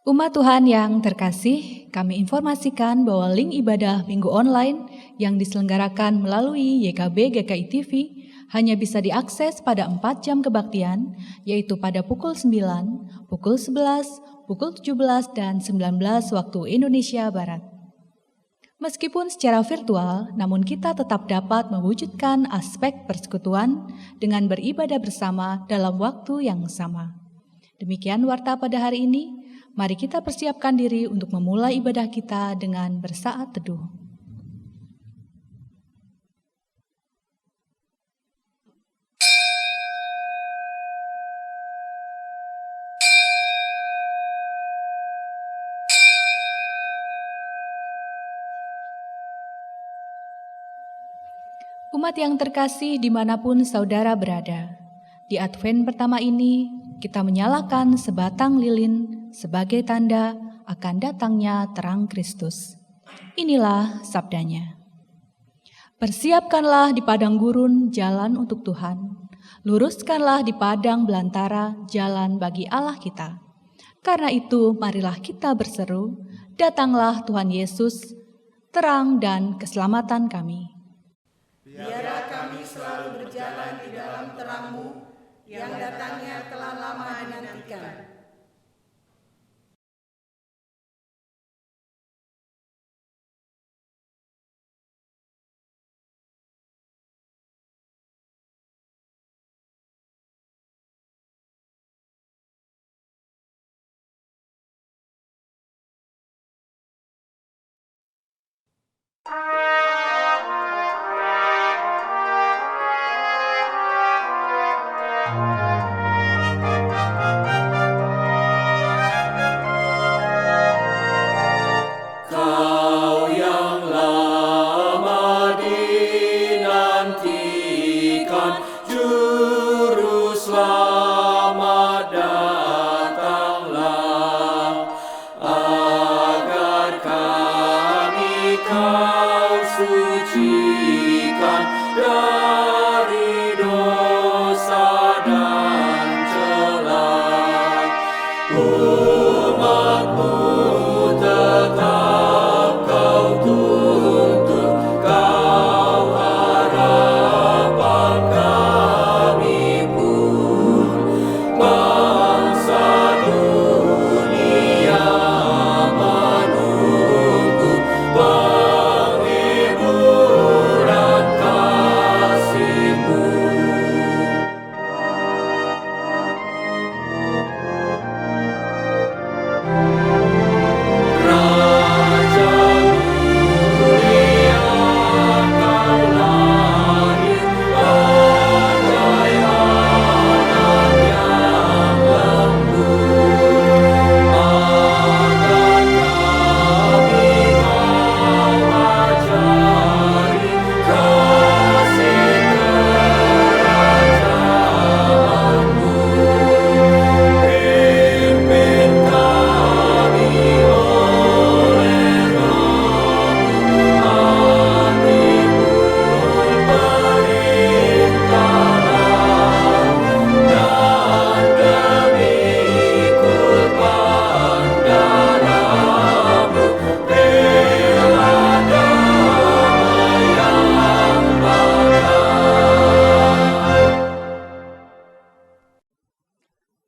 Umat Tuhan yang terkasih, kami informasikan bahwa link ibadah minggu online yang diselenggarakan melalui YKB GKI TV hanya bisa diakses pada 4 jam kebaktian, yaitu pada pukul 9, pukul 11, pukul 17, dan 19 waktu Indonesia Barat. Meskipun secara virtual, namun kita tetap dapat mewujudkan aspek persekutuan dengan beribadah bersama dalam waktu yang sama. Demikian warta pada hari ini. Mari kita persiapkan diri untuk memulai ibadah kita dengan bersaat teduh. Umat yang terkasih dimanapun saudara berada, di Advent pertama ini kita menyalakan sebatang lilin sebagai tanda akan datangnya terang Kristus. Inilah sabdanya. Persiapkanlah di padang gurun jalan untuk Tuhan. Luruskanlah di padang belantara jalan bagi Allah kita. Karena itu marilah kita berseru, datanglah Tuhan Yesus, terang dan keselamatan kami. Biarlah kami selalu berjalan di dalam terang-Mu yang datangnya telah lama dinantikan.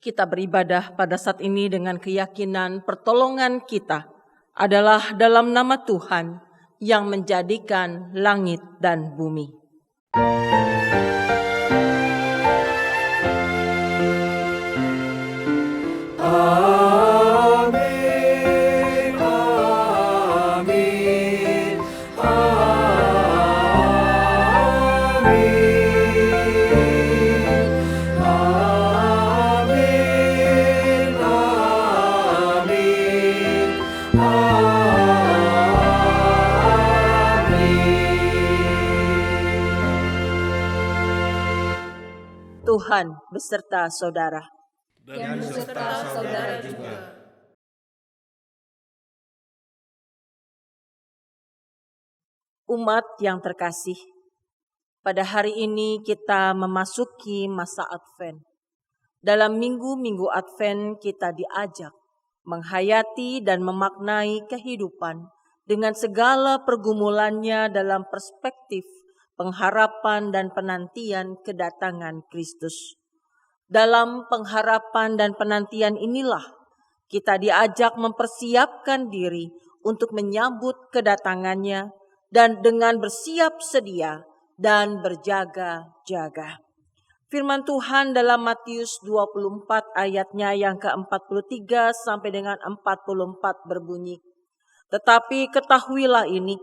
Kita beribadah pada saat ini dengan keyakinan pertolongan kita adalah dalam nama Tuhan yang menjadikan langit dan bumi. Tuhan beserta saudara. Dan beserta saudara juga. Umat yang terkasih, pada hari ini kita memasuki masa Advent. Dalam minggu-minggu Advent kita diajak menghayati dan memaknai kehidupan dengan segala pergumulannya dalam perspektif pengharapan dan penantian kedatangan Kristus. Dalam pengharapan dan penantian inilah kita diajak mempersiapkan diri untuk menyambut kedatangannya dan dengan bersiap sedia dan berjaga-jaga. Firman Tuhan dalam Matius 24 ayatnya yang ke-43 sampai dengan 44 berbunyi, "Tetapi ketahuilah ini,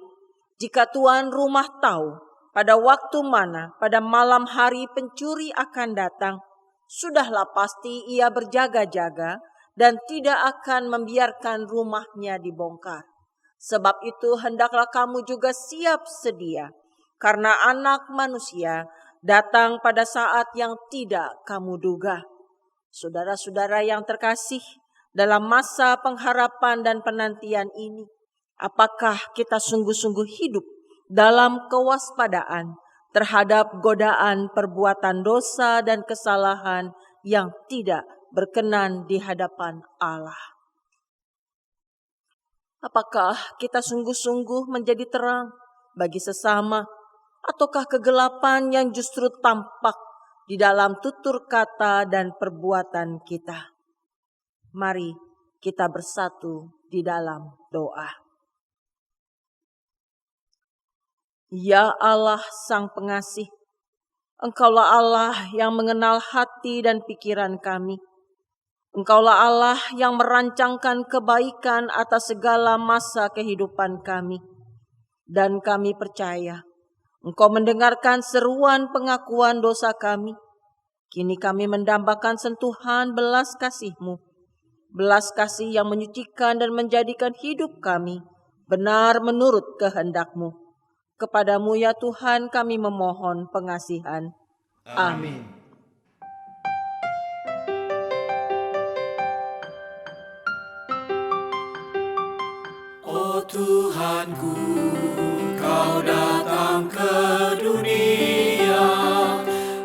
jika tuan rumah tahu pada waktu mana pada malam hari pencuri akan datang, sudahlah pasti ia berjaga-jaga dan tidak akan membiarkan rumahnya dibongkar. Sebab itu hendaklah kamu juga siap sedia, karena Anak Manusia datang pada saat yang tidak kamu duga." Saudara-saudara yang terkasih, dalam masa pengharapan dan penantian ini, apakah kita sungguh-sungguh hidup dalam kewaspadaan terhadap godaan perbuatan dosa dan kesalahan yang tidak berkenan di hadapan Allah? Apakah kita sungguh-sungguh menjadi terang bagi sesama, ataukah kegelapan yang justru tampak di dalam tutur kata dan perbuatan kita? Mari kita bersatu di dalam doa. Ya Allah Sang Pengasih, Engkaulah Allah yang mengenal hati dan pikiran kami. Engkaulah Allah yang merancangkan kebaikan atas segala masa kehidupan kami. Dan kami percaya Engkau mendengarkan seruan pengakuan dosa kami. Kini kami mendambakan sentuhan belas kasih-Mu, belas kasih yang menyucikan dan menjadikan hidup kami benar menurut kehendak-Mu. Kepadamu ya Tuhan kami memohon pengasihan. Amin. Oh Tuhanku, Kau datang ke dunia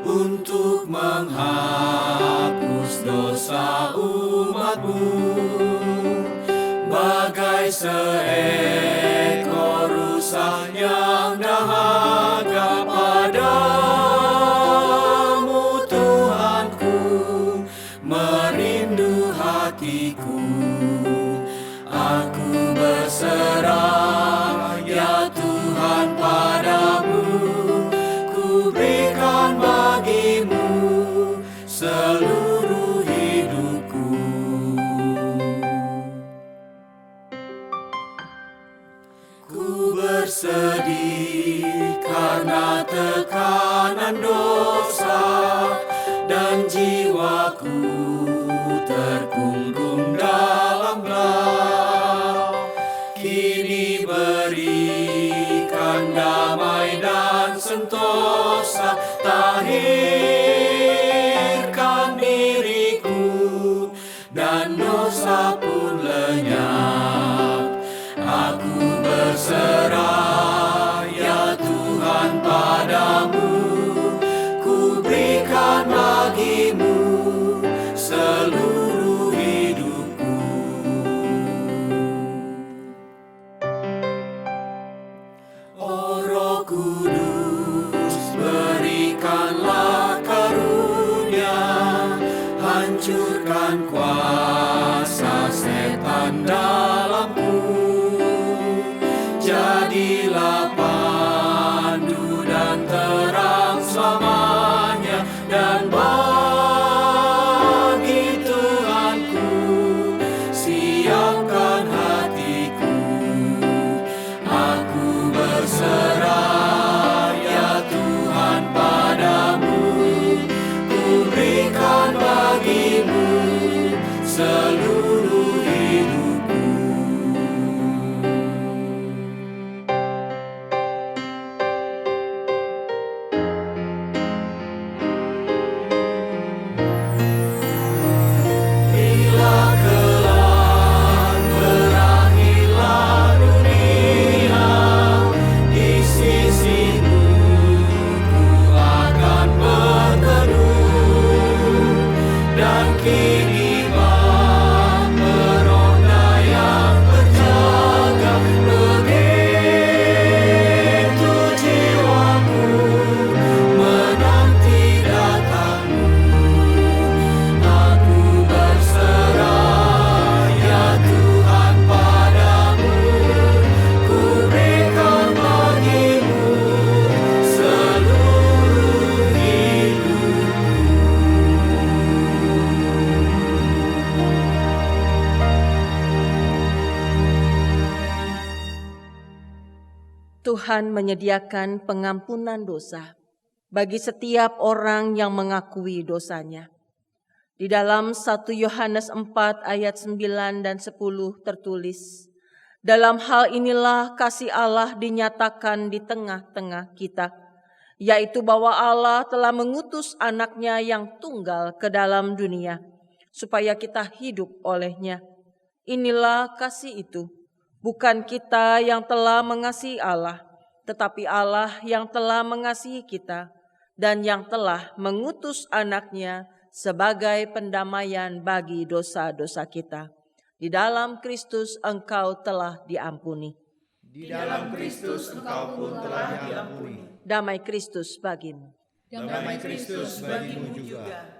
untuk menghapus dosa umat-Mu. Bagai seekor rusa yang dahaga padamu, Tuhanku, merindu hatiku. Aku berserah ya Tuhan padamu, ku berikan bagimu seluruh hidupku. Ku bersedih karena tekanan dosa dan jiwaku terkungkung dalam gelap. Kini berikan damai dan sentosa, tahirkan diriku dan dosa pun lenyap. Aku berserah ya Tuhan padamu, ku berikan bagimu seluruh hidupku. Oh Roh Kudus, berikanlah karunia, hancurkan kuasa setan dalamku. Jadilah pandu dan terang selamanya, dan bagi Tuhanku siapkan hatiku. Aku berserah ya Tuhan padamu, ku berikan bagimu seluruh hidupku. Tuhan menyediakan pengampunan dosa bagi setiap orang yang mengakui dosanya. Di dalam 1 Yohanes 4 ayat 9 dan 10 tertulis, dalam hal inilah kasih Allah dinyatakan di tengah-tengah kita, yaitu bahwa Allah telah mengutus anaknya yang tunggal ke dalam dunia, supaya kita hidup olehnya. Inilah kasih itu, bukan kita yang telah mengasihi Allah, tetapi Allah yang telah mengasihi kita dan yang telah mengutus anaknya sebagai pendamaian bagi dosa-dosa kita. Di dalam Kristus engkau telah diampuni. Di dalam Kristus engkau pun telah diampuni. Damai Kristus bagimu. Damai Kristus bagimu juga.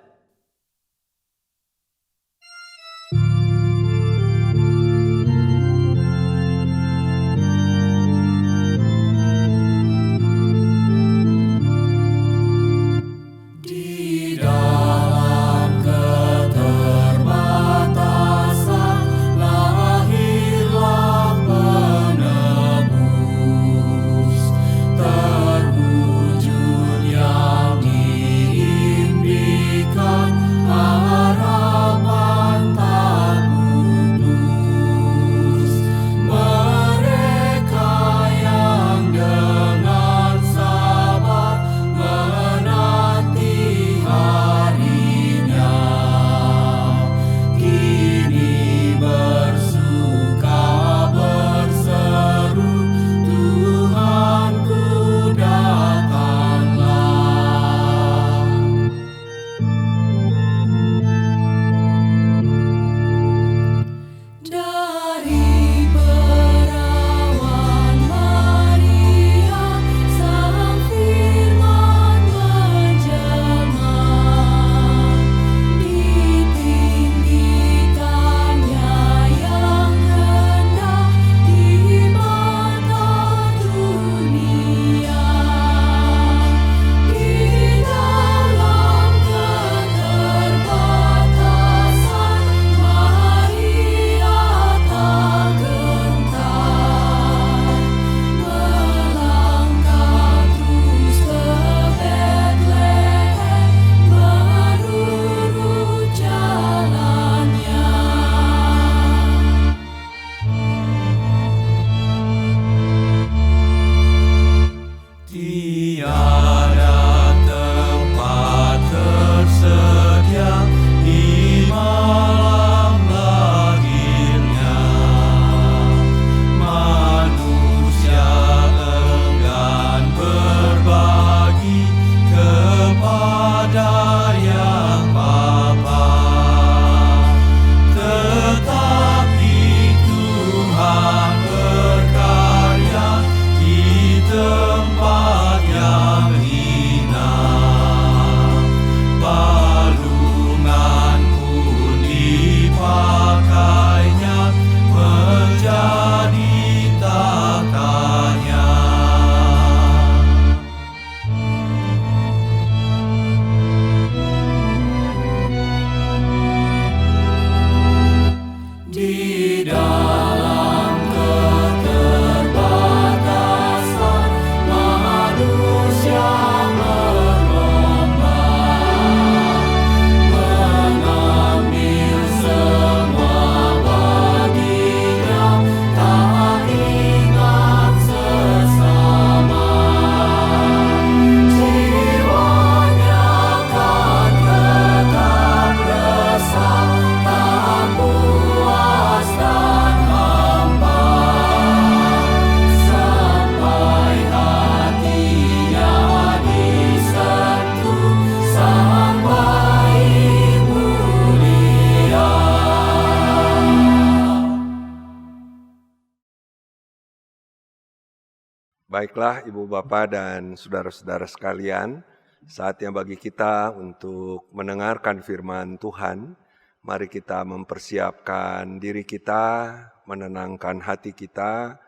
Baiklah Ibu Bapak dan saudara-saudara sekalian, saatnya bagi kita untuk mendengarkan firman Tuhan. Mari kita mempersiapkan diri kita, menenangkan hati kita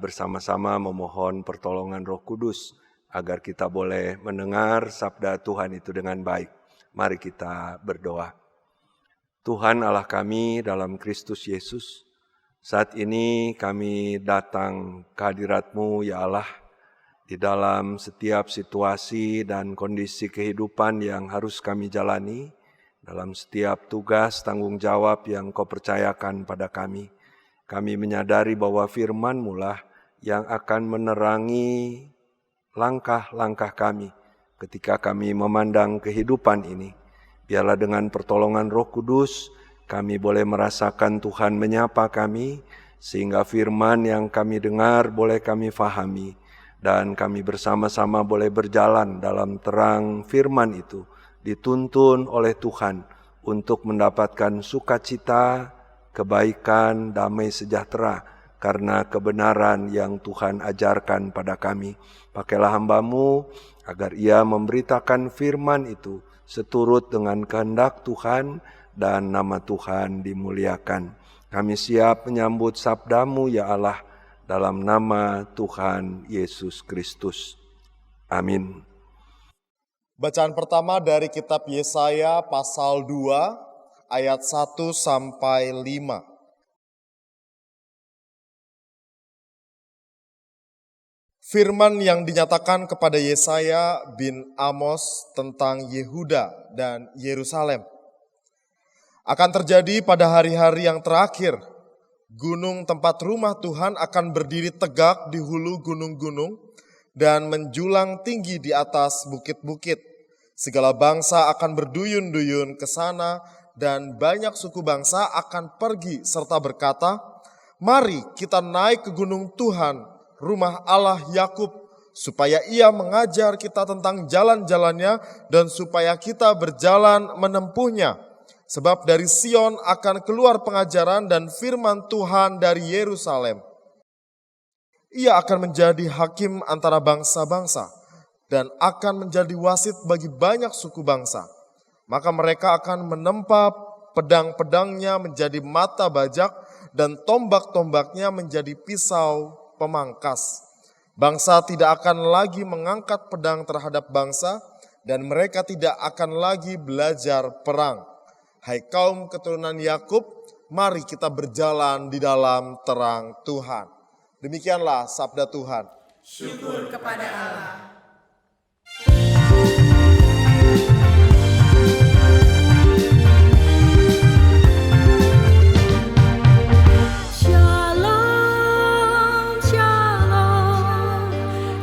bersama-sama memohon pertolongan Roh Kudus agar kita boleh mendengar sabda Tuhan itu dengan baik. Mari kita berdoa. Tuhan Allah kami dalam Kristus Yesus, Saat ini kami datang ke hadirat-Mu, ya Allah, di dalam setiap situasi dan kondisi kehidupan yang harus kami jalani, dalam setiap tugas tanggung jawab yang Kau percayakan pada kami. Kami menyadari bahwa firman-Mu lah yang akan menerangi langkah-langkah kami ketika kami memandang kehidupan ini. Biarlah dengan pertolongan Roh Kudus, kami boleh merasakan Tuhan menyapa kami, sehingga firman yang kami dengar boleh kami fahami, dan kami bersama-sama boleh berjalan dalam terang firman itu, dituntun oleh Tuhan untuk mendapatkan sukacita, kebaikan, damai sejahtera, karena kebenaran yang Tuhan ajarkan pada kami. Pakailah hamba-Mu agar ia memberitakan firman itu seturut dengan kehendak Tuhan, dan nama Tuhan dimuliakan. Kami siap menyambut sabda-Mu, ya Allah, dalam nama Tuhan Yesus Kristus. Amin. Bacaan pertama dari kitab Yesaya pasal 2 ayat 1 sampai 5. Firman yang dinyatakan kepada Yesaya bin Amos tentang Yehuda dan Yerusalem. Akan terjadi pada hari-hari yang terakhir, gunung tempat rumah Tuhan akan berdiri tegak di hulu gunung-gunung dan menjulang tinggi di atas bukit-bukit. Segala bangsa akan berduyun-duyun ke sana dan banyak suku bangsa akan pergi serta berkata, "Mari kita naik ke gunung Tuhan, rumah Allah Yakub, supaya ia mengajar kita tentang jalan-jalannya dan supaya kita berjalan menempuhnya. Sebab dari Sion akan keluar pengajaran dan firman Tuhan dari Yerusalem. Ia akan menjadi hakim antara bangsa-bangsa dan akan menjadi wasit bagi banyak suku bangsa. Maka mereka akan menempa pedang-pedangnya menjadi mata bajak dan tombak-tombaknya menjadi pisau pemangkas. Bangsa tidak akan lagi mengangkat pedang terhadap bangsa dan mereka tidak akan lagi belajar perang. Hai kaum keturunan Yakub, mari kita berjalan di dalam terang Tuhan." Demikianlah sabda Tuhan. Syukur kepada Allah. Shalom, shalom,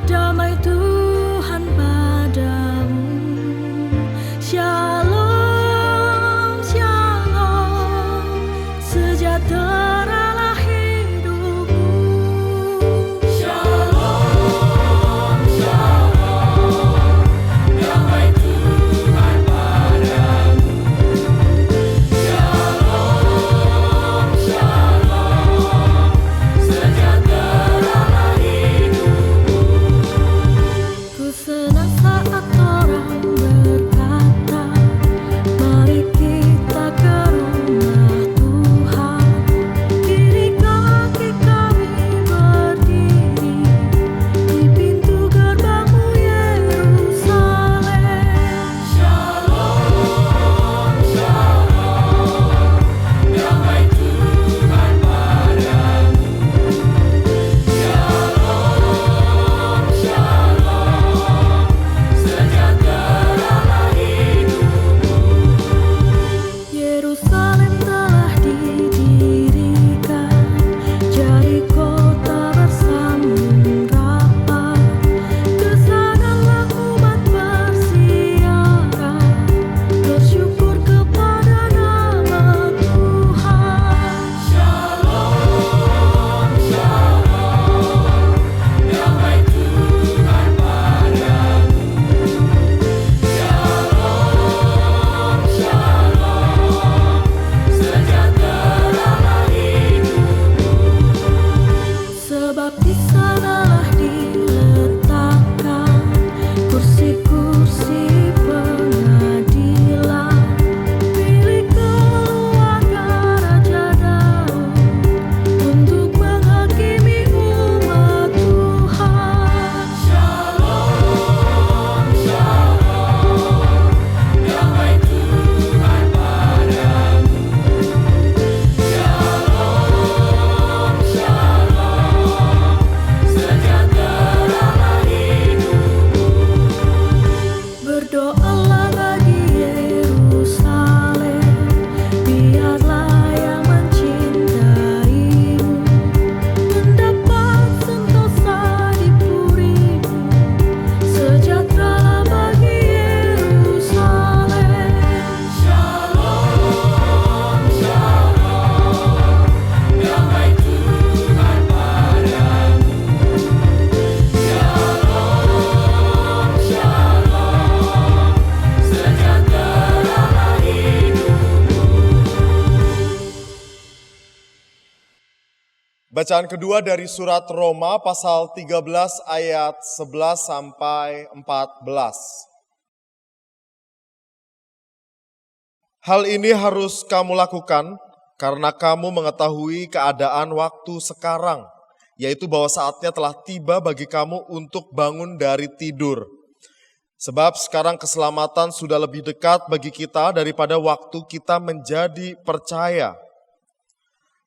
damai Tuhan padamu. Shalom, shalom, sejahteralah hidupmu. Shalom, shalom. Bacaan kedua dari surat Roma pasal 13 ayat 11 sampai 14. Hal ini harus kamu lakukan karena kamu mengetahui keadaan waktu sekarang, yaitu bahwa saatnya telah tiba bagi kamu untuk bangun dari tidur. Sebab sekarang keselamatan sudah lebih dekat bagi kita daripada waktu kita menjadi percaya.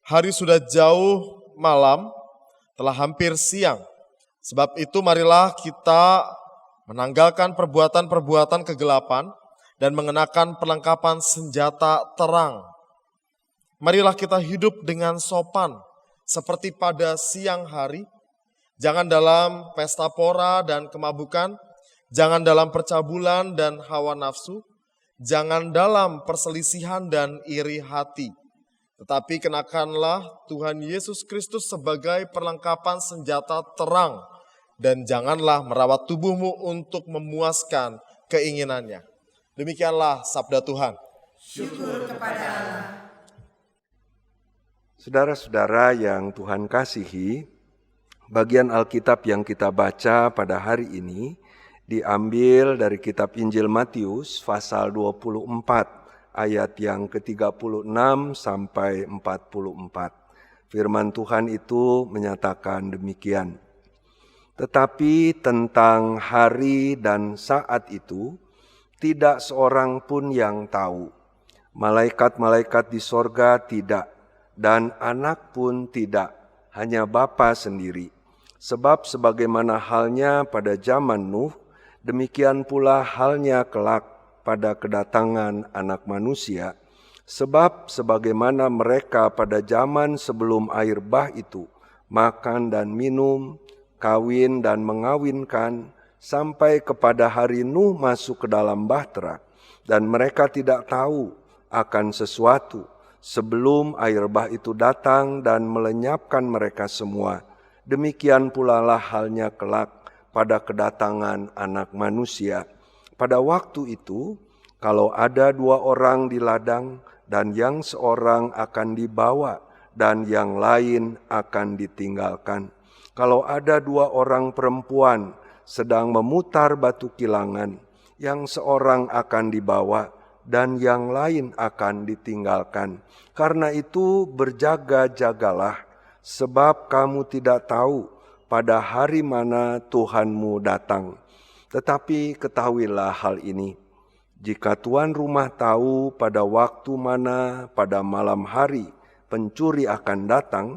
Hari sudah jauh malam, telah hampir siang. Sebab itu marilah kita menanggalkan perbuatan-perbuatan kegelapan dan mengenakan perlengkapan senjata terang. Marilah kita hidup dengan sopan seperti pada siang hari. Jangan dalam pesta pora dan kemabukan, jangan dalam percabulan dan hawa nafsu, jangan dalam perselisihan dan iri hati. Tetapi kenakanlah Tuhan Yesus Kristus sebagai perlengkapan senjata terang, dan janganlah merawat tubuhmu untuk memuaskan keinginannya. Demikianlah sabda Tuhan. Syukur kepada Allah. Saudara-saudara yang Tuhan kasihi, bagian Alkitab yang kita baca pada hari ini diambil dari kitab Injil Matius pasal 24. Ayat yang ke-36 sampai 44. Firman Tuhan itu menyatakan demikian. Tetapi tentang hari dan saat itu, tidak seorang pun yang tahu. Malaikat-malaikat di sorga tidak, dan anak pun tidak, hanya Bapa sendiri. Sebab sebagaimana halnya pada zaman Nuh, demikian pula halnya kelak pada kedatangan Anak Manusia, sebab sebagaimana mereka pada zaman sebelum air bah itu makan dan minum, kawin dan mengawinkan, sampai kepada hari Nuh masuk ke dalam bahtera, dan mereka tidak tahu akan sesuatu sebelum air bah itu datang dan melenyapkan mereka semua. Demikian pula lah halnya kelak pada kedatangan Anak Manusia. Pada waktu itu, kalau ada 2 orang di ladang, dan yang seorang akan dibawa, dan yang lain akan ditinggalkan. Kalau ada 2 orang perempuan sedang memutar batu kilangan, yang seorang akan dibawa, dan yang lain akan ditinggalkan. Karena itu berjaga-jagalah, sebab kamu tidak tahu pada hari mana Tuhanmu datang. Tetapi ketahuilah hal ini, jika tuan rumah tahu pada waktu mana pada malam hari pencuri akan datang,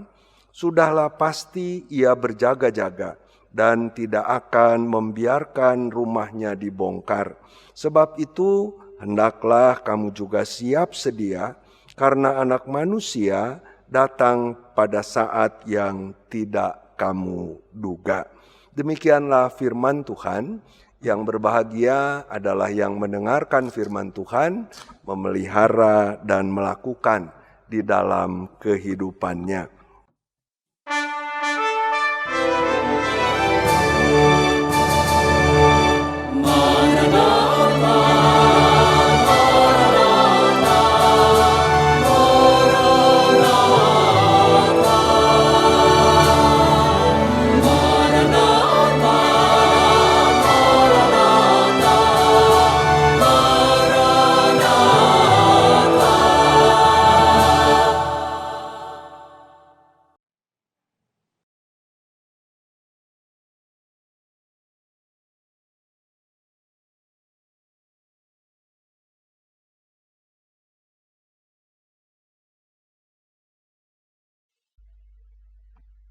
sudahlah pasti ia berjaga-jaga dan tidak akan membiarkan rumahnya dibongkar. Sebab itu hendaklah kamu juga siap sedia, karena Anak Manusia datang pada saat yang tidak kamu duga. Demikianlah firman Tuhan. Yang berbahagia adalah yang mendengarkan firman Tuhan, memelihara dan melakukan di dalam kehidupannya.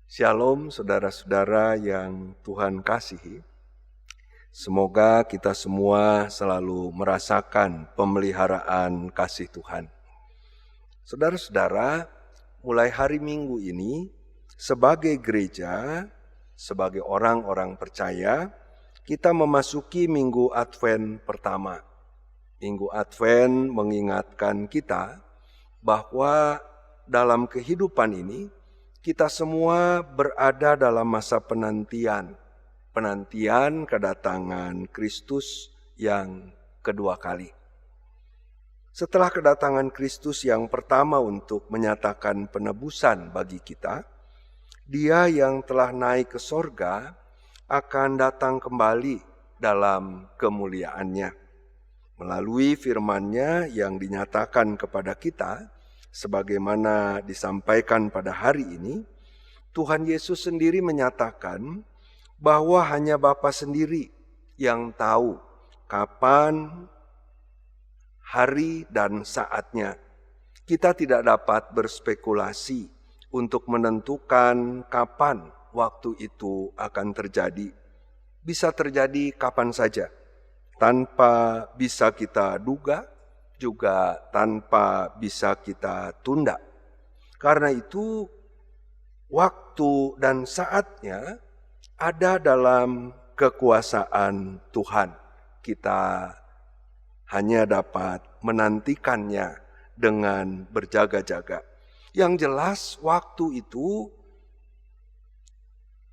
Shalom saudara-saudara yang Tuhan kasihi. Semoga kita semua selalu merasakan pemeliharaan kasih Tuhan. Saudara-saudara, mulai hari Minggu ini sebagai gereja, sebagai orang-orang percaya, kita memasuki Minggu Advent pertama. Minggu Advent mengingatkan kita bahwa dalam kehidupan ini kita semua berada dalam masa penantian kedatangan Kristus yang kedua kali. Setelah kedatangan Kristus yang pertama untuk menyatakan penebusan bagi kita, Dia yang telah naik ke sorga akan datang kembali dalam kemuliaannya. Melalui firman-Nya yang dinyatakan kepada kita, sebagaimana disampaikan pada hari ini, Tuhan Yesus sendiri menyatakan bahwa hanya Bapa sendiri yang tahu kapan, hari, dan saatnya. Kita tidak dapat berspekulasi untuk menentukan kapan waktu itu akan terjadi. Bisa terjadi kapan saja, tanpa bisa kita duga, juga tanpa bisa kita tunda. Karena itu, waktu dan saatnya ada dalam kekuasaan Tuhan. Kita hanya dapat menantikannya dengan berjaga-jaga. Yang jelas waktu itu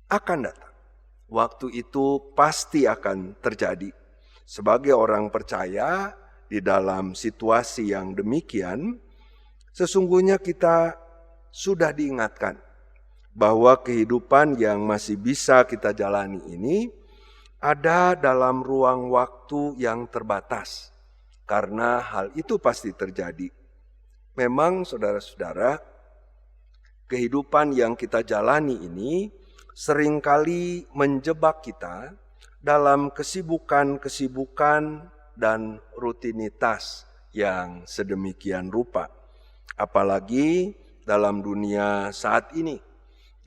akan datang. Waktu itu pasti akan terjadi. Sebagai orang percaya di dalam situasi yang demikian, sesungguhnya kita sudah diingatkan bahwa kehidupan yang masih bisa kita jalani ini ada dalam ruang waktu yang terbatas. Karena hal itu pasti terjadi. Memang saudara-saudara, kehidupan yang kita jalani ini seringkali menjebak kita dalam kesibukan-kesibukan dan rutinitas yang sedemikian rupa. Apalagi dalam dunia saat ini,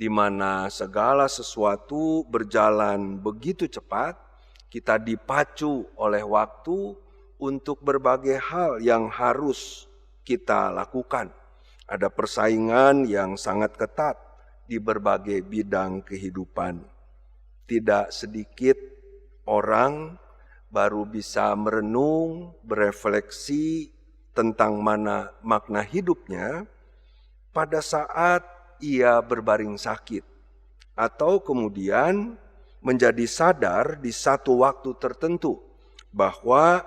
di mana segala sesuatu berjalan begitu cepat, kita dipacu oleh waktu untuk berbagai hal yang harus kita lakukan. Ada persaingan yang sangat ketat di berbagai bidang kehidupan. Tidak sedikit orang baru bisa merenung, berefleksi tentang makna hidupnya pada saat ia berbaring sakit, atau kemudian menjadi sadar di satu waktu tertentu bahwa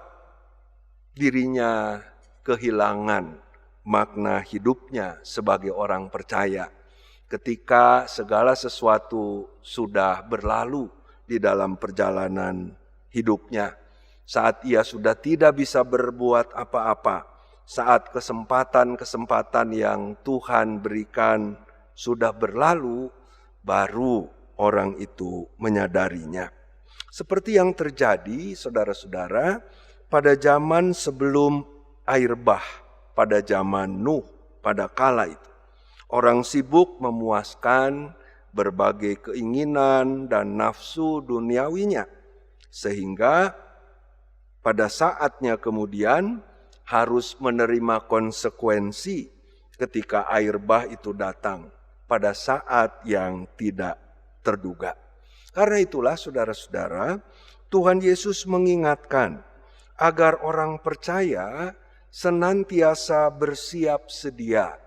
dirinya kehilangan makna hidupnya sebagai orang percaya ketika segala sesuatu sudah berlalu di dalam perjalanan hidupnya. Saat ia sudah tidak bisa berbuat apa-apa, saat kesempatan-kesempatan yang Tuhan berikan sudah berlalu, baru orang itu menyadarinya. Seperti yang terjadi, saudara-saudara, pada zaman sebelum air bah, pada zaman Nuh, pada kala itu. Orang sibuk memuaskan berbagai keinginan dan nafsu duniawinya. Sehingga pada saatnya kemudian harus menerima konsekuensi ketika air bah itu datang pada saat yang tidak terduga. Karena itulah saudara-saudara, Tuhan Yesus mengingatkan agar orang percaya senantiasa bersiap sedia,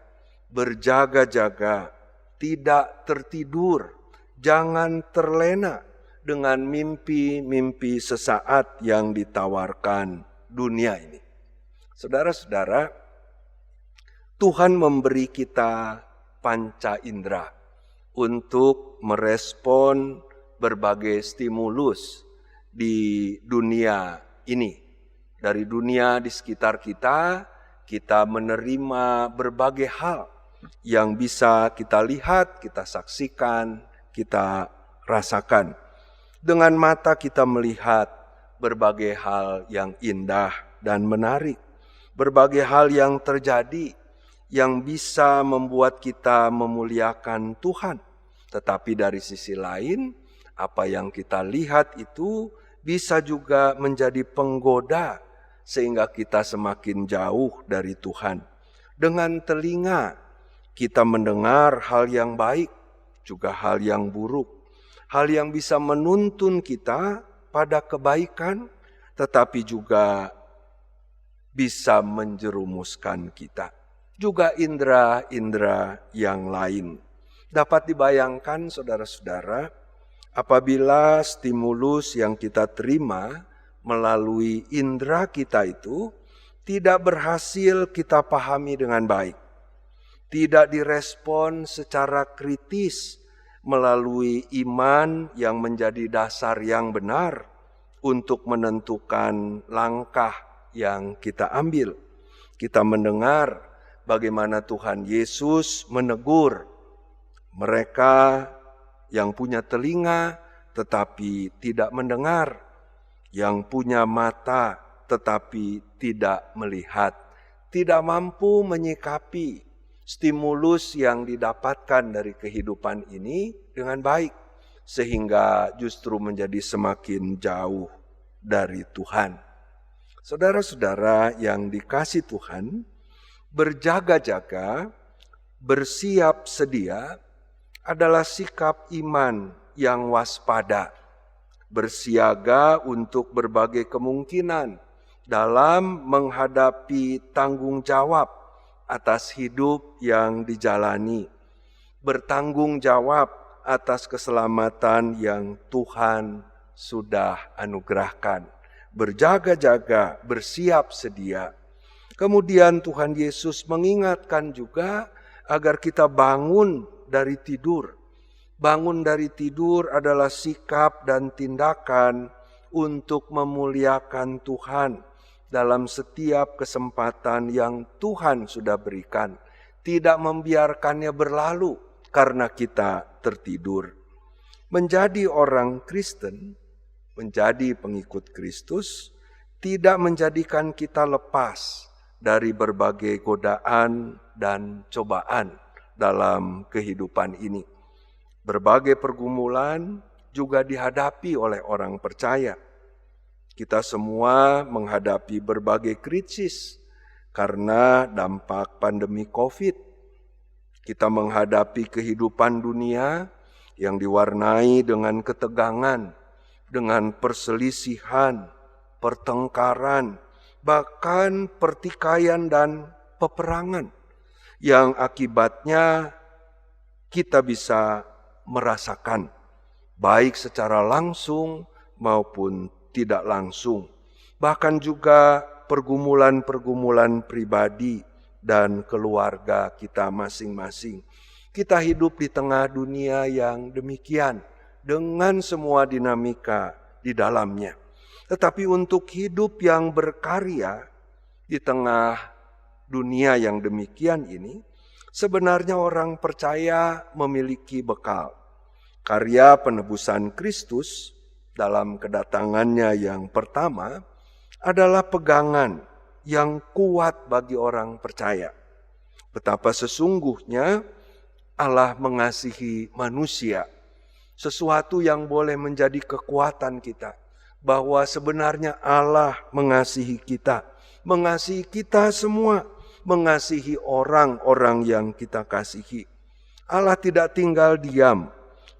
berjaga-jaga, tidak tertidur, jangan terlena dengan mimpi-mimpi sesaat yang ditawarkan dunia ini. Saudara-saudara, Tuhan memberi kita panca indera untuk merespon berbagai stimulus di dunia ini. Dari dunia di sekitar kita, kita menerima berbagai hal yang bisa kita lihat, kita saksikan, kita rasakan. Dengan mata kita melihat berbagai hal yang indah dan menarik. Berbagai hal yang terjadi yang bisa membuat kita memuliakan Tuhan. Tetapi dari sisi lain, apa yang kita lihat itu bisa juga menjadi penggoda sehingga kita semakin jauh dari Tuhan. Dengan telinga kita mendengar hal yang baik, juga hal yang buruk. Hal yang bisa menuntun kita pada kebaikan, tetapi juga bisa menjerumuskan kita. Juga indera-indera yang lain. Dapat dibayangkan saudara-saudara, apabila stimulus yang kita terima melalui indera kita itu tidak berhasil kita pahami dengan baik, tidak direspon secara kritis melalui iman yang menjadi dasar yang benar untuk menentukan langkah yang kita ambil. Kita mendengar bagaimana Tuhan Yesus menegur mereka yang punya telinga tetapi tidak mendengar, yang punya mata tetapi tidak melihat, tidak mampu menyikapi stimulus yang didapatkan dari kehidupan ini dengan baik, sehingga justru menjadi semakin jauh dari Tuhan. Saudara-saudara yang dikasih Tuhan, berjaga-jaga, bersiap sedia adalah sikap iman yang waspada, bersiaga untuk berbagai kemungkinan dalam menghadapi tanggung jawab atas hidup yang dijalani, bertanggung jawab atas keselamatan yang Tuhan sudah anugerahkan, berjaga-jaga, bersiap sedia. Kemudian Tuhan Yesus mengingatkan juga agar kita bangun dari tidur. Bangun dari tidur adalah sikap dan tindakan untuk memuliakan Tuhan dalam setiap kesempatan yang Tuhan sudah berikan. Tidak membiarkannya berlalu karena kita tertidur. Menjadi orang Kristen, menjadi pengikut Kristus, tidak menjadikan kita lepas dari berbagai godaan dan cobaan dalam kehidupan ini. Berbagai pergumulan juga dihadapi oleh orang percaya. Kita semua menghadapi berbagai krisis karena dampak pandemi COVID. Kita menghadapi kehidupan dunia yang diwarnai dengan ketegangan, dengan perselisihan, pertengkaran, bahkan pertikaian dan peperangan, yang akibatnya kita bisa merasakan, baik secara langsung maupun tidak langsung, bahkan juga pergumulan-pergumulan pribadi dan keluarga kita masing-masing. Kita hidup di tengah dunia yang demikian, dengan semua dinamika di dalamnya. Tetapi untuk hidup yang berkarya di tengah dunia yang demikian ini, sebenarnya orang percaya memiliki bekal. Karya penebusan Kristus dalam kedatangannya yang pertama adalah pegangan yang kuat bagi orang percaya. Betapa sesungguhnya Allah mengasihi manusia, sesuatu yang boleh menjadi kekuatan kita, bahwa sebenarnya Allah mengasihi kita semua, mengasihi orang-orang yang kita kasihi. Allah tidak tinggal diam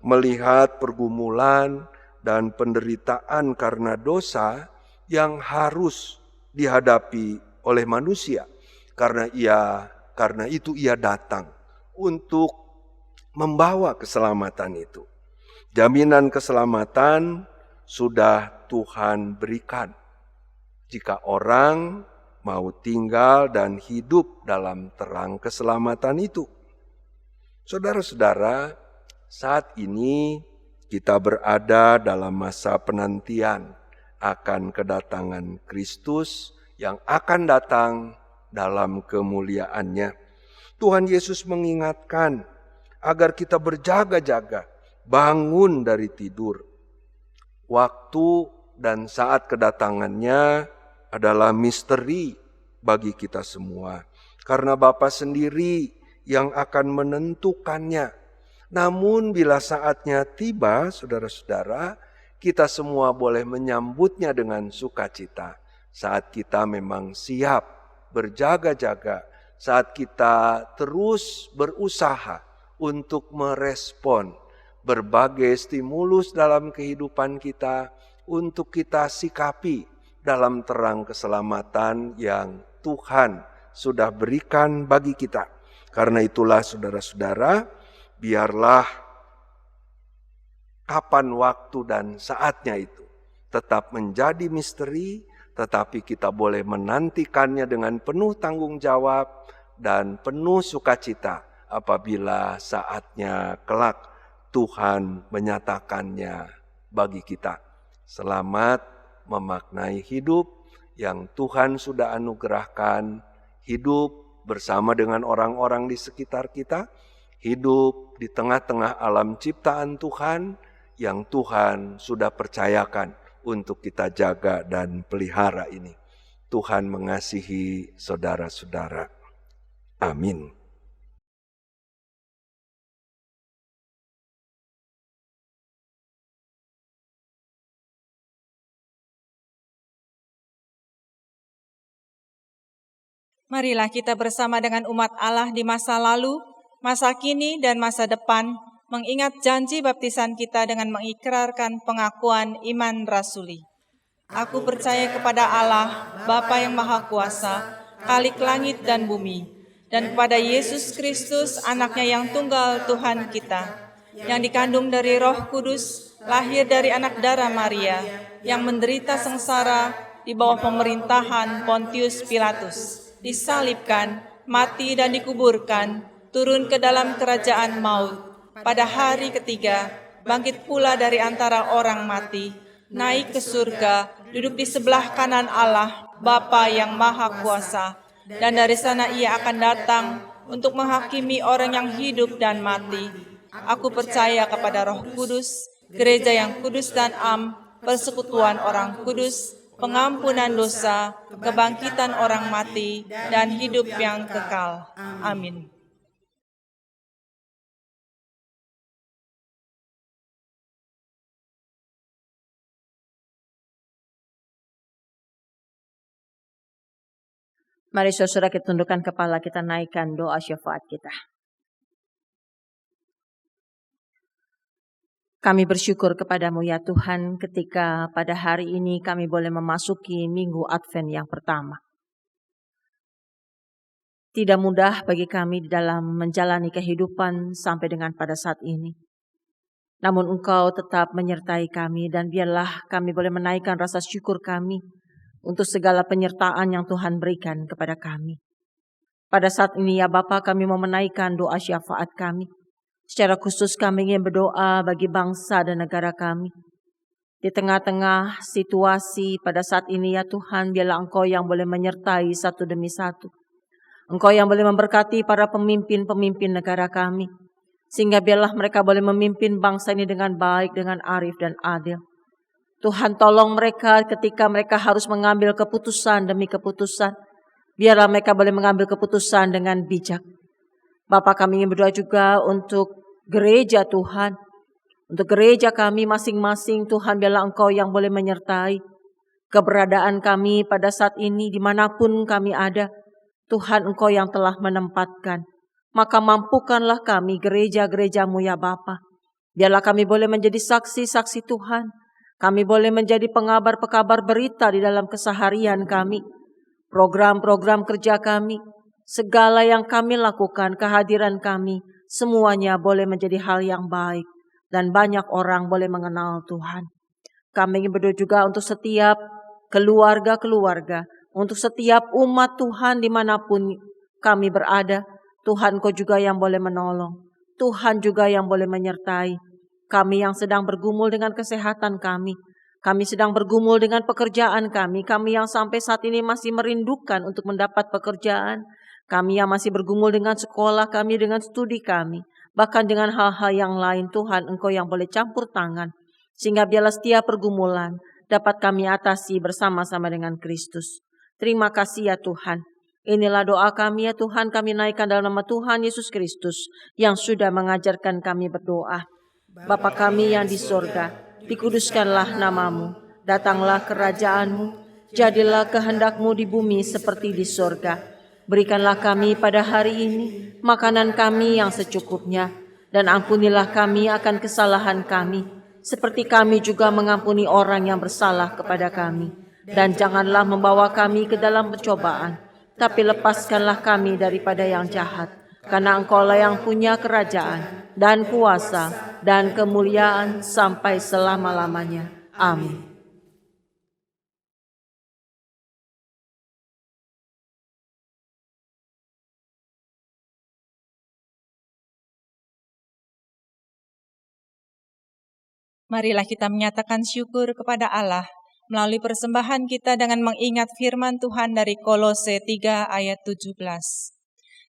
melihat pergumulan dan penderitaan karena dosa yang harus dihadapi oleh manusia. Karena itu ia datang untuk membawa keselamatan itu. Jaminan keselamatan sudah Tuhan berikan jika orang mau tinggal dan hidup dalam terang keselamatan itu. Saudara-saudara, saat ini kita berada dalam masa penantian akan kedatangan Kristus yang akan datang dalam kemuliaannya. Tuhan Yesus mengingatkan agar kita berjaga-jaga, bangun dari tidur. Waktu dan saat kedatangannya adalah misteri bagi kita semua, karena Bapa sendiri yang akan menentukannya. Namun bila saatnya tiba, saudara-saudara, kita semua boleh menyambutnya dengan sukacita. Saat kita memang siap berjaga-jaga, saat kita terus berusaha untuk merespon berbagai stimulus dalam kehidupan kita, untuk kita sikapi dalam terang keselamatan yang Tuhan sudah berikan bagi kita. Karena itulah saudara-saudara, biarlah kapan waktu dan saatnya itu tetap menjadi misteri, tetapi kita boleh menantikannya dengan penuh tanggung jawab dan penuh sukacita apabila saatnya kelak Tuhan menyatakannya bagi kita. Selamat memaknai hidup yang Tuhan sudah anugerahkan, hidup bersama dengan orang-orang di sekitar kita, hidup di tengah-tengah alam ciptaan Tuhan yang Tuhan sudah percayakan untuk kita jaga dan pelihara ini. Tuhan mengasihi saudara-saudara. Amin. Marilah kita bersama dengan umat Allah di masa lalu, masa kini, dan masa depan, mengingat janji baptisan kita dengan mengikrarkan pengakuan iman rasuli. Aku percaya kepada Allah, Bapa yang Maha Kuasa, Khalik langit dan bumi, dan kepada Yesus Kristus, anaknya yang tunggal Tuhan kita, yang dikandung dari Roh Kudus, lahir dari anak darah Maria, yang menderita sengsara di bawah pemerintahan Pontius Pilatus, disalibkan, mati dan dikuburkan, turun ke dalam kerajaan maut. Pada hari ketiga, bangkit pula dari antara orang mati, naik ke surga, duduk di sebelah kanan Allah, Bapa yang Maha Kuasa, dan dari sana ia akan datang untuk menghakimi orang yang hidup dan mati. Aku percaya kepada Roh Kudus, gereja yang kudus dan am, persekutuan orang kudus, pengampunan dosa, kebangkitan orang mati, dan hidup yang kekal. Amin. Mari saudara kita tundukkan kepala, kita naikkan doa syafaat kita. Kami bersyukur kepadamu ya Tuhan ketika pada hari ini kami boleh memasuki minggu Advent yang pertama. Tidak mudah bagi kami di dalam menjalani kehidupan sampai dengan pada saat ini. Namun Engkau tetap menyertai kami dan biarlah kami boleh menaikkan rasa syukur kami untuk segala penyertaan yang Tuhan berikan kepada kami. Pada saat ini ya Bapa, kami mau menaikkan doa syafaat kami. Secara khusus kami ingin berdoa bagi bangsa dan negara kami. Di tengah-tengah situasi pada saat ini ya Tuhan, biarlah Engkau yang boleh menyertai satu demi satu. Engkau yang boleh memberkati para pemimpin-pemimpin negara kami. Sehingga biarlah mereka boleh memimpin bangsa ini dengan baik, dengan arif dan adil. Tuhan tolong mereka ketika mereka harus mengambil keputusan demi keputusan. Biarlah mereka boleh mengambil keputusan dengan bijak. Bapa, kami ingin berdoa juga untuk gereja Tuhan. Untuk gereja kami masing-masing Tuhan, biarlah Engkau yang boleh menyertai keberadaan kami pada saat ini dimanapun kami ada. Tuhan, Engkau yang telah menempatkan. Maka mampukanlah kami gereja-gerejamu ya Bapa. Biarlah kami boleh menjadi saksi-saksi Tuhan. Kami boleh menjadi pengabar-pekabar berita di dalam keseharian kami. Program-program kerja kami. Segala yang kami lakukan, kehadiran kami. Semuanya boleh menjadi hal yang baik. Dan banyak orang boleh mengenal Tuhan. Kami ingin berdoa juga untuk setiap keluarga-keluarga. Untuk setiap umat Tuhan dimanapun kami berada. Tuhan, Kau juga yang boleh menolong. Tuhan juga yang boleh menyertai. Kami yang sedang bergumul dengan kesehatan kami. Kami sedang bergumul dengan pekerjaan kami. Kami yang sampai saat ini masih merindukan untuk mendapat pekerjaan. Kami yang masih bergumul dengan sekolah kami, dengan studi kami. Bahkan dengan hal-hal yang lain, Tuhan, Engkau yang boleh campur tangan. Sehingga biarlah setiap pergumulan dapat kami atasi bersama-sama dengan Kristus. Terima kasih ya Tuhan. Inilah doa kami ya Tuhan, kami naikkan dalam nama Tuhan Yesus Kristus yang sudah mengajarkan kami berdoa. Bapa kami yang di sorga, dikuduskanlah namamu, datanglah kerajaanmu, jadilah kehendak-Mu di bumi seperti di sorga. Berikanlah kami pada hari ini makanan kami yang secukupnya, dan ampunilah kami akan kesalahan kami, seperti kami juga mengampuni orang yang bersalah kepada kami. Dan janganlah membawa kami ke dalam pencobaan, tapi lepaskanlah kami daripada yang jahat. Karena Engkaulah yang punya kerajaan dan kuasa dan kemuliaan sampai selama-lamanya. Amin. Marilah kita menyatakan syukur kepada Allah melalui persembahan kita dengan mengingat firman Tuhan dari Kolose 3 ayat 17.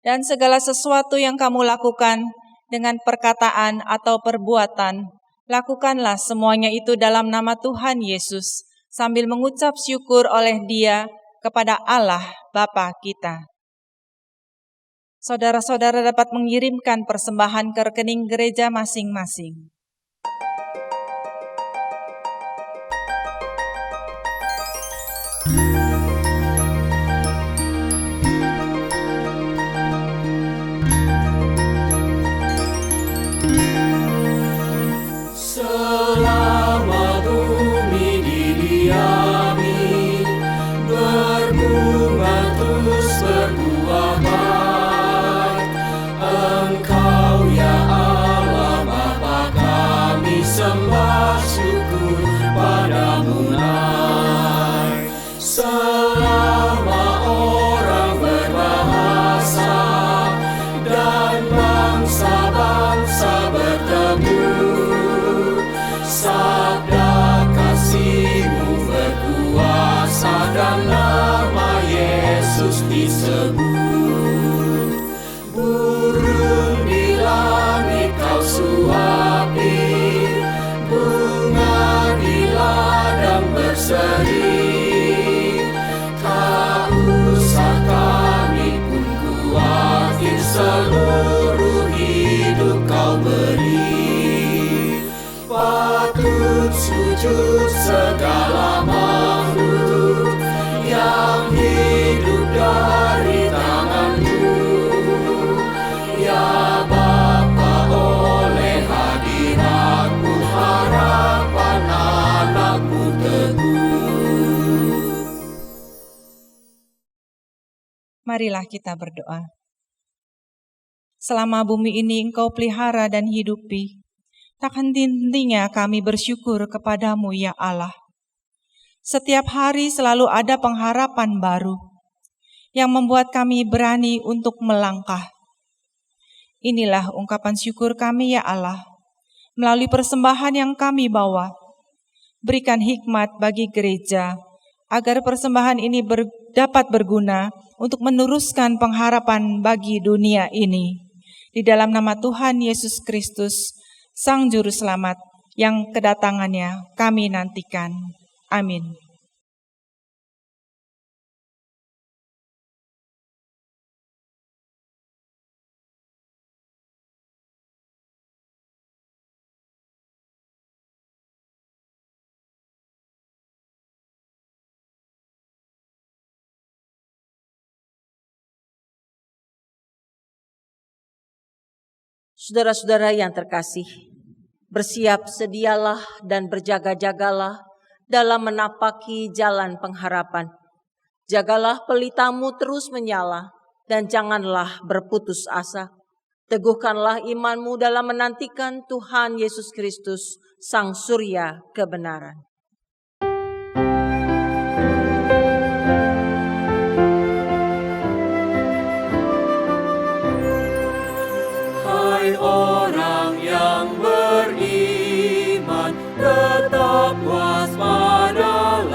Dan segala sesuatu yang kamu lakukan dengan perkataan atau perbuatan, lakukanlah semuanya itu dalam nama Tuhan Yesus, sambil mengucap syukur oleh Dia kepada Allah Bapa kita. Saudara-saudara dapat mengirimkan persembahan ke rekening gereja masing-masing. Selama bumi didiami, berbunga terus berbuah baik. Engkau ya Allah Bapa kami sembah syukur padamu naik. Selama orang berbahasa dan bangsa-bangsa bertemu, sabda kasih-Mu berkuasa dan nama Yesus disebut. Burung di langit Kau suapi, bunga di ladang berseri. Tak usah kami pun khawatir, seluruh hidup Kau beri. Patut sujud segala makhluk yang hidup dari tangan-Mu. Ya Bapa, oleh hadirat-Mu harapan anak-Mu teguh. Marilah kita berdoa. Selama bumi ini Engkau pelihara dan hidupi, tak henti-hentinya kami bersyukur kepadamu ya Allah. Setiap hari selalu ada pengharapan baru yang membuat kami berani untuk melangkah. Inilah ungkapan syukur kami ya Allah, melalui persembahan yang kami bawa. Berikan hikmat bagi gereja, agar persembahan ini dapat berguna untuk meneruskan pengharapan bagi dunia ini. Di dalam nama Tuhan Yesus Kristus, Sang Juru Selamat, yang kedatangannya kami nantikan. Amin. Saudara-saudara yang terkasih, bersiap sedialah dan berjaga-jagalah dalam menapaki jalan pengharapan. Jagalah pelitamu terus menyala dan janganlah berputus asa. Teguhkanlah imanmu dalam menantikan Tuhan Yesus Kristus, Sang Surya kebenaran. Hai orang yang beriman, tetap waspadalah,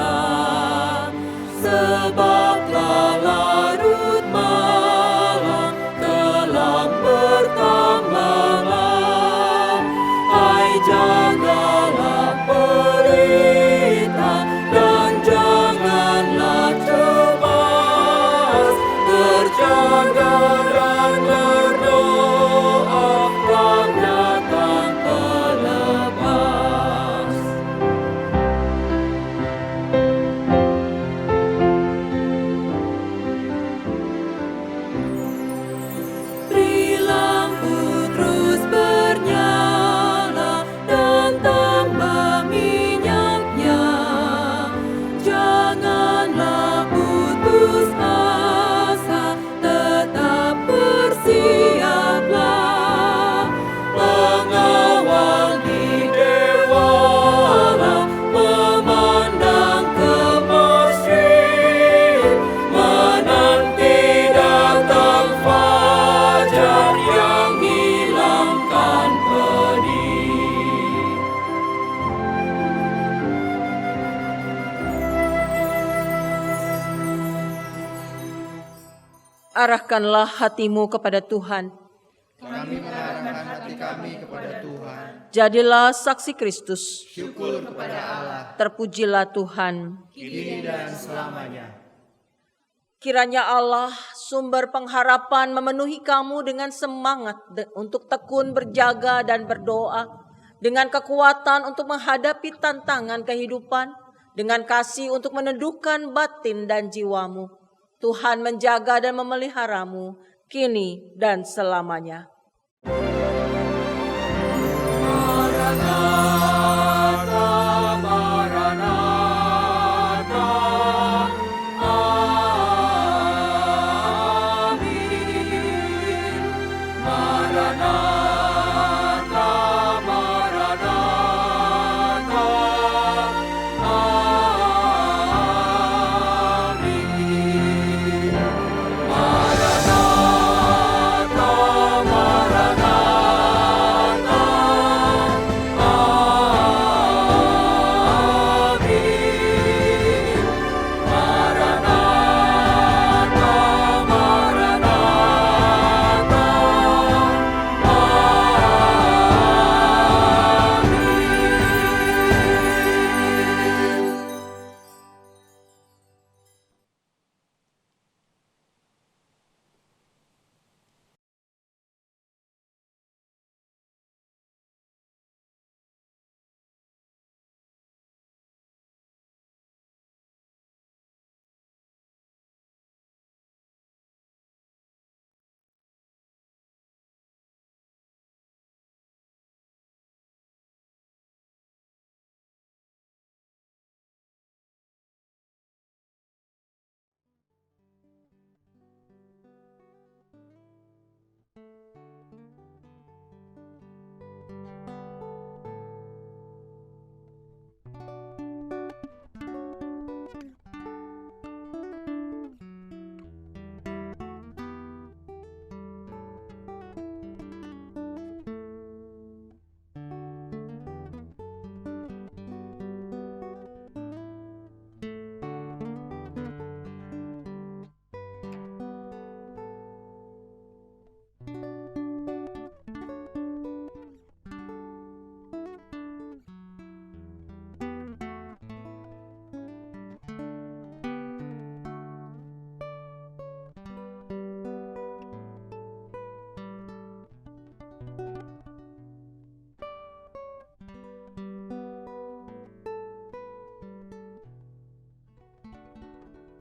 sebab telah larut malam, kelam bertambahlah. Hai jagalah pelita dan janganlah cemas, berjaga dan berdoa, Tuhan datang pelepas. Beri lampu terus bernyala dan tambah minyaknya, janganlah putus asa, tetap Arahkanlah hatimu kepada Tuhan. Kami mengarahkan hati kami kepada Tuhan. Jadilah saksi Kristus. Syukur kepada Allah, Terpujilah Tuhan. kini dan selamanya. Kiranya Allah, sumber pengharapan, memenuhi kamu dengan semangat untuk tekun berjaga dan berdoa, dengan kekuatan untuk menghadapi tantangan kehidupan, dengan kasih untuk meneduhkan batin dan jiwamu. Tuhan menjaga dan memeliharamu, kini dan selamanya.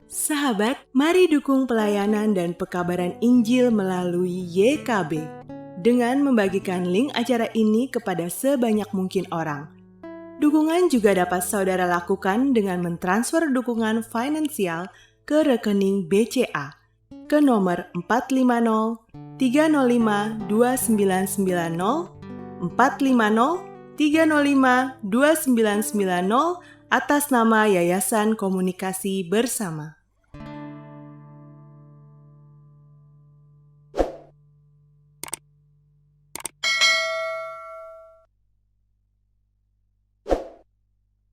Sahabat, mari dukung pelayanan dan pekabaran Injil melalui YKB dengan membagikan link acara ini kepada sebanyak mungkin orang. Dukungan juga dapat saudara lakukan dengan mentransfer dukungan finansial ke rekening BCA ke nomor 450 305 2990 450 305 2990 atas nama Yayasan Komunikasi Bersama.